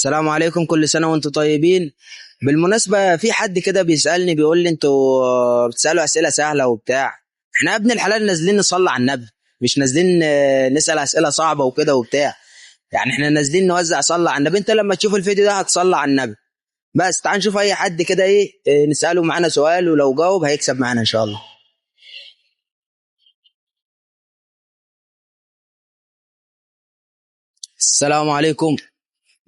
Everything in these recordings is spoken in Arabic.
السلام عليكم، كل سنة وانتم طيبين. بالمناسبة في حد كده بيسألني بيقول لي انتوا بتسألوا أسئلة سهلة وبتاع. احنا يا ابن الحلال نازلين نصلي على النبي، مش نازلين نسأل أسئلة صعبة وكده وبتاع. يعني احنا نازلين نوزع صلى على النبي. انت لما تشوف الفيديو ده هتصلي على النبي. بس تعال نشوف اي حد كده نسأله معانا سؤال، ولو جاوب هيكسب معانا ان شاء الله. السلام عليكم.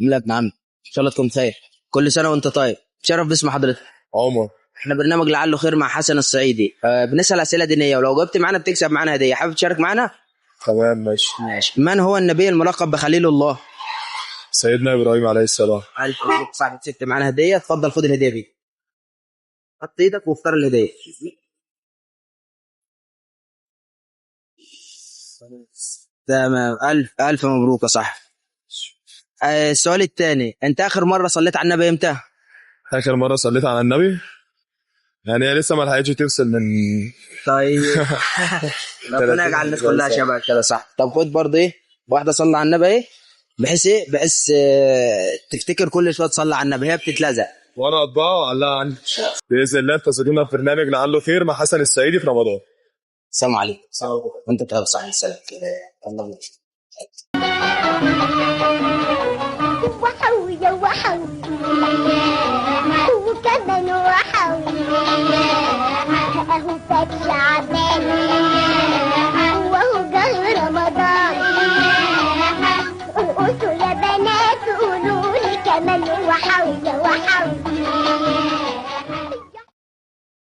ملا ابن عم، ان شاء الله تكون بخير. كل سنة وانت طيب. شرف باسم حضرتك. عمر. احنا برنامج لعله خير مع حسن الصعيدي. بنسأل أسئلة دينية، ولو جاوبت معانا بتكسب معانا هدية. حابب تشارك معانا؟ تمام ماشي. من هو النبي الملقب بخليل الله؟ سيدنا ابراهيم عليه السلام. ألف مبروك، صح، كسبت معانا هدية. اتفضل خد الهدية دي. حط ايدك واختار الهدية. تمام، ألف ألف مبروك يا صاحبي. السؤال الثاني، أنت آخر مرة صليت على النبي إمتى؟ اخر مره صليت على النبي يعني هي لسه ما لحقتش تفصل من طيب. ربنا يجعل الناس كلها شبه كده، صح. طب خد برضه واحدة صلى على النبي بحيث تفتكر كل شوية تصلي على النبي، هي بتتلزق. وانا اطبعه وعلقها عندي باذن الله. انتظرونا في برنامج لعله خير مع حسن الصعيدي في رمضان. السلام عليكم. وانت طيب، صح. السلام كده. الله وحوي وحوي وكمان وحوي اهو فات شعبان وهو جه رمضان. ارقصوا يا بنات، قولوا لي كمان وحوي وحوي